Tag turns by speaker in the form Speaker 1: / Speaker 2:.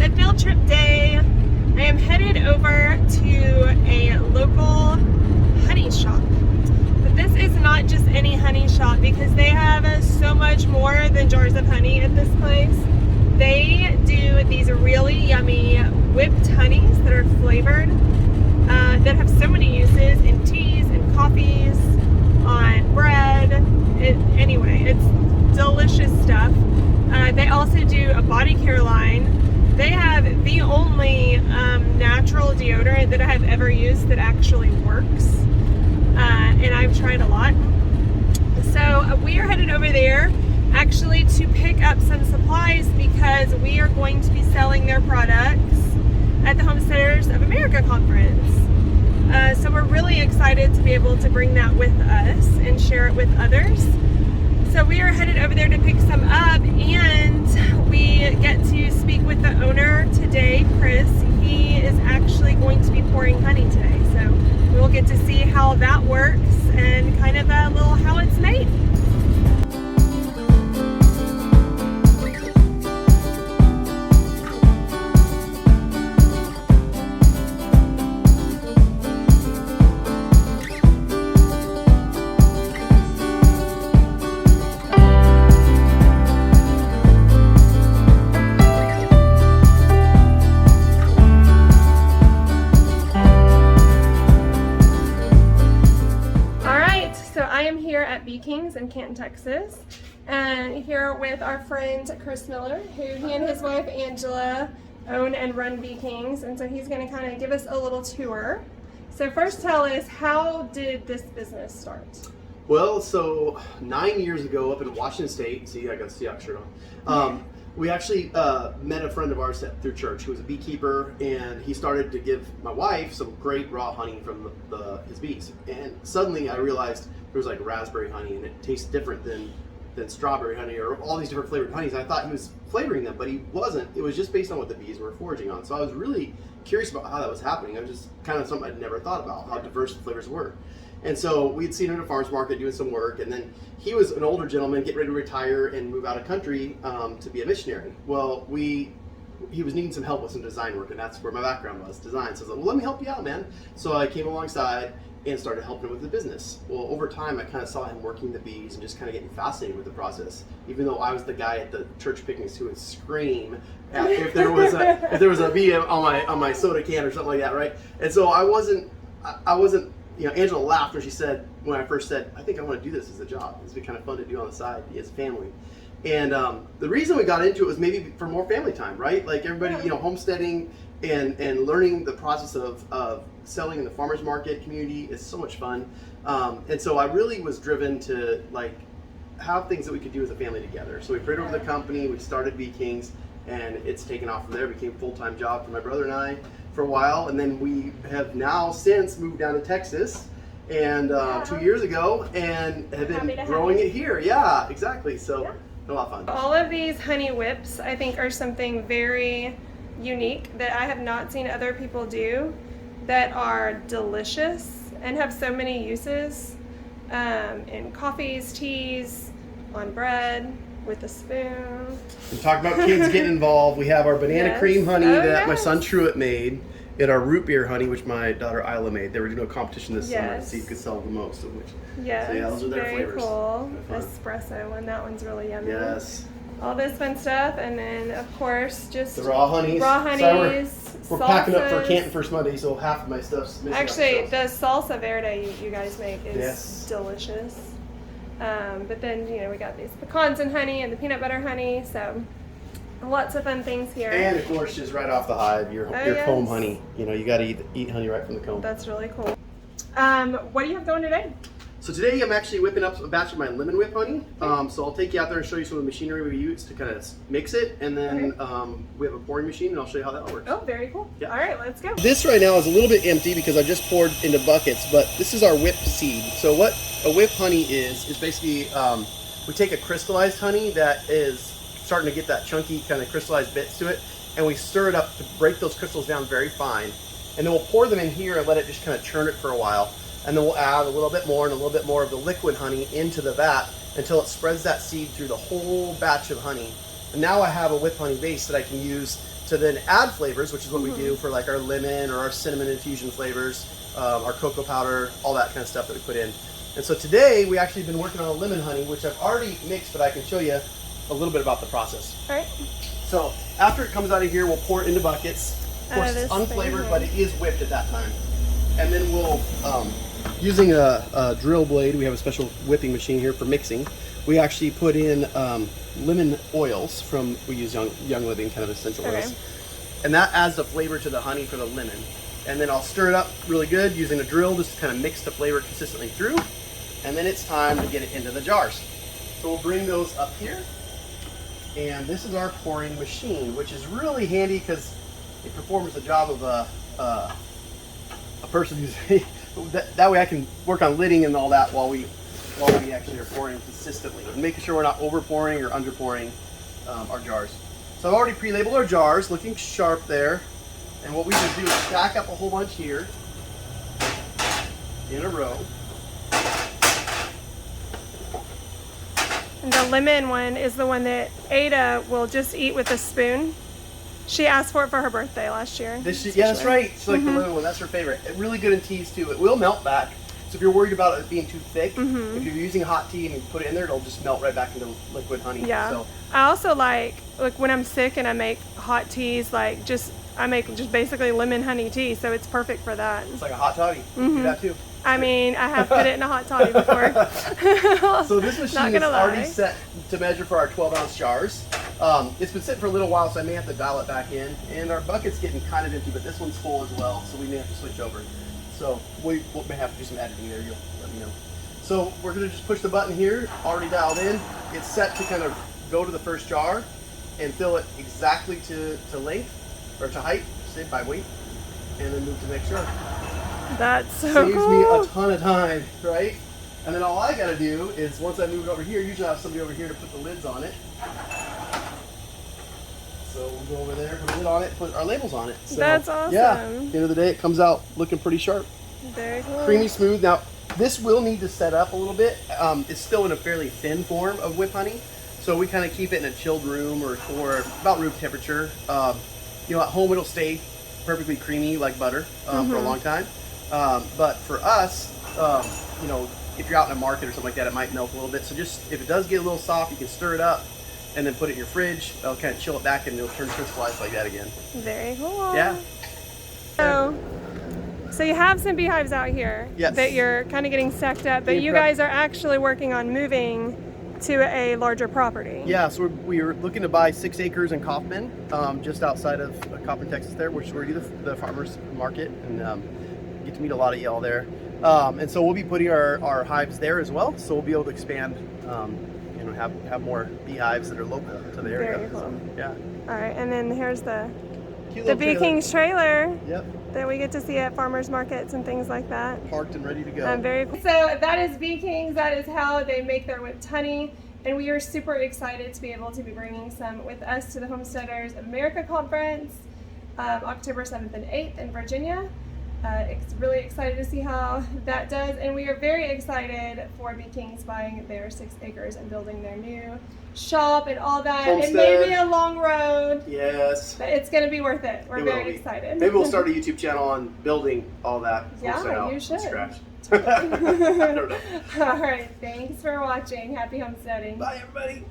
Speaker 1: a field trip day. I am headed over to a local honey shop. But this is not just any honey shop because they have so much more than jars of honey at this place. They do these really yummy whipped honeys that are flavored, that have so many uses in teas and coffees, on bread. Anyway, it's delicious stuff. They also do a body care line. They have the only natural deodorant that I have ever used that actually works, and I've tried a lot. So we are headed over there actually to pick up some supplies because we are going to be selling their products at the Homesteaders of America conference. So we're really excited to be able to bring that with us and share it with others. So we are headed over there to pick some up, and we get to speak with the owner today, Chris. He is actually going to be pouring honey today. So we'll get to see how that works and kind of a little how it's made. Bee Kings in Canton, Texas, and here with our friend Chris Miller, who he and his wife Angela own and run Bee Kings, and so he's going to kind of give us a little tour. So first tell us, how did this business start?
Speaker 2: Well, so 9 years ago up in Washington State, see I got the Seahawks shirt on, we actually met a friend of ours through church who was a beekeeper, and he started to give my wife some great raw honey from his bees. And suddenly I realized there was like raspberry honey, and it tastes different than strawberry honey or all these different flavored honeys. I thought he was flavoring them, but he wasn't. It was just based on what the bees were foraging on. So I was really curious about how that was happening. It was just kind of something I'd never thought about, how diverse the flavors were. And so we'd seen him at a farmer's market doing some work, and then he was an older gentleman getting ready to retire and move out of country to be a missionary. Well, he was needing some help with some design work, and that's where my background was, design. So I was like, well, let me help you out, man. So I came alongside and started helping him with the business. Well, over time, I kind of saw him working the bees and just kind of getting fascinated with the process. Even though I was the guy at the church picnics who would scream if there was a bee on my soda can or something like that, right? And so I wasn't. You know, Angela laughed when I first said, I think I want to do this as a job. It's been kind of fun to do on the side as a family. And the reason we got into it was maybe for more family time, right? Like everybody, you know, homesteading and learning the process of selling in the farmer's market community is so much fun. And so I really was driven to like have things that we could do as a family together. So we prayed over the company, we started Bee Kings, and it's taken off from there. It became a full-time job for my brother and I for a while, and then we have now since moved down to Texas, and 2 years ago, and have been growing it here. Yeah, exactly. So a lot of fun.
Speaker 1: All of these honey whips, I think, are something very unique that I have not seen other people do, that are delicious and have so many uses in coffees, teas, on bread, with a spoon.
Speaker 2: We talk about kids getting involved. We have our banana cream honey that my son Truett made, and our root beer honey, which my daughter Isla made. They were doing a competition this summer to see who could sell the most of which.
Speaker 1: Yes,
Speaker 2: so yeah, those are their
Speaker 1: very
Speaker 2: flavors.
Speaker 1: Cool. Espresso one, that one's really yummy.
Speaker 2: Yes.
Speaker 1: All this fun stuff, and then of course just
Speaker 2: the raw honeys. We're packing up for Canton First Monday, so half of my stuff's missing.
Speaker 1: Actually, the salsa verde you guys make is delicious. But then, you know, we got these pecans and honey and the peanut butter honey, so lots of fun things here.
Speaker 2: And of course, just right off the hive, your comb honey. You know, you got to eat honey right from the comb.
Speaker 1: That's really cool. What do you have going today?
Speaker 2: So today I'm actually whipping up a batch of my lemon whip honey. So I'll take you out there and show you some of the machinery we use to kind of mix it, and then we have a pouring machine, and I'll show you how that works.
Speaker 1: Oh, very cool. Yeah. All right, let's go.
Speaker 2: This right now is a little bit empty because I just poured into buckets, but this is our whip seed. So what a whip honey is basically we take a crystallized honey that is starting to get that chunky kind of crystallized bits to it, and we stir it up to break those crystals down very fine, and then we'll pour them in here and let it just kind of churn it for a while. And then we'll add a little bit more and a little bit more of the liquid honey into the vat until it spreads that seed through the whole batch of honey now I have a whipped honey base that I can use to then add flavors, which is what we do for like our lemon or our cinnamon infusion flavors, our cocoa powder, all that kind of stuff that we put in. And so today we actually been working on a lemon honey, which I've already mixed, but I can show you a little bit about the process.
Speaker 1: All right.
Speaker 2: So after it comes out of here, we'll pour it into buckets. Of course, it's unflavored, but it is whipped at that time. And then we'll, using a drill blade, we have a special whipping machine here for mixing. We actually put in lemon oils from, we use Young Living kind of essential oils. And that adds the flavor to the honey for the lemon. And then I'll stir it up really good using a drill just to kind of mix the flavor consistently through. And then it's time to get it into the jars. So we'll bring those up here. And this is our pouring machine, which is really handy because it performs the job of a person who's, that way I can work on lidding and all that while we actually are pouring consistently and making sure we're not over pouring or under pouring our jars. So I've already pre-labeled our jars, looking sharp there. And what we just do is stack up a whole bunch here in a row.
Speaker 1: And the lemon one is the one that Ada will just eat with a spoon. She asked for it for her birthday last year.
Speaker 2: Yeah, that's right. It's like the lemon one. That's her favorite. Really good in teas too. It will melt back. So if you're worried about it being too thick, if you're using hot tea and you put it in there, it'll just melt right back into liquid honey.
Speaker 1: Yeah.
Speaker 2: So.
Speaker 1: I also like when I'm sick and I make hot teas, I make just basically lemon honey tea, so it's perfect for that.
Speaker 2: It's like a hot toddy. Do that too.
Speaker 1: I mean, I have put it in a hot toddy before.
Speaker 2: So this machine is already set to measure for our 12-ounce jars. It's been sitting for a little while, so I may have to dial it back in. And our bucket's getting kind of empty, but this one's full as well, so we may have to switch over. So we may have to do some editing there. You'll let me know. So we're going to just push the button here, already dialed in. It's set to kind of go to the first jar and fill it exactly to length or to height, say by weight, and then move to the next jar.
Speaker 1: That's so
Speaker 2: Saves
Speaker 1: cool.
Speaker 2: me a ton of time, right? And then all I got to do is once I move it over here, usually I have somebody over here to put the lids on it. So we'll go over there, put a lid on it, put our labels on it. So,
Speaker 1: that's awesome.
Speaker 2: Yeah, at the end of the day, it comes out looking pretty sharp.
Speaker 1: Very cool.
Speaker 2: Creamy smooth. Now, this will need to set up a little bit. It's still in a fairly thin form of whipped honey. So we kind of keep it in a chilled room or about room temperature. You know, at home it'll stay perfectly creamy like butter for a long time. But for us, you know, if you're out in a market or something like that, it might melt a little bit. So just, if it does get a little soft, you can stir it up and then put it in your fridge. It'll kind of chill it back and it'll turn crystallized like that again.
Speaker 1: Very cool.
Speaker 2: Yeah.
Speaker 1: So you have some beehives out here that you're kind of getting sucked up, but you guys are actually working on moving to a larger property.
Speaker 2: Yeah, so we were looking to buy 6 acres in Kaufman, just outside of Kaufman, Texas there, which is where we do the farmers market, and get to meet a lot of y'all there. And so we'll be putting our hives there as well, so we'll be able to expand, you know, have more beehives that are local to the area.
Speaker 1: Very cool.
Speaker 2: So, yeah.
Speaker 1: All right, and then here's the
Speaker 2: Bee
Speaker 1: King's trailer.
Speaker 2: Yep.
Speaker 1: That we get to see at farmers markets and things like that.
Speaker 2: Parked and ready to go.
Speaker 1: Very cool. So that is Bee Kings. That is how they make their whipped honey. And we are super excited to be able to be bringing some with us to the Homesteaders of America Conference, October 7th and 8th in Virginia. Really excited to see how that does. And we are very excited for Bee Kings buying their 6 acres and building their new shop and all that.
Speaker 2: Homestead.
Speaker 1: It may be a long road.
Speaker 2: Yes.
Speaker 1: But it's going to be worth it. We're very excited.
Speaker 2: Maybe we'll start a YouTube channel on building all that.
Speaker 1: Yeah, you should.
Speaker 2: From scratch.
Speaker 1: I don't know. All right. Thanks for watching. Happy homesteading.
Speaker 2: Bye, everybody.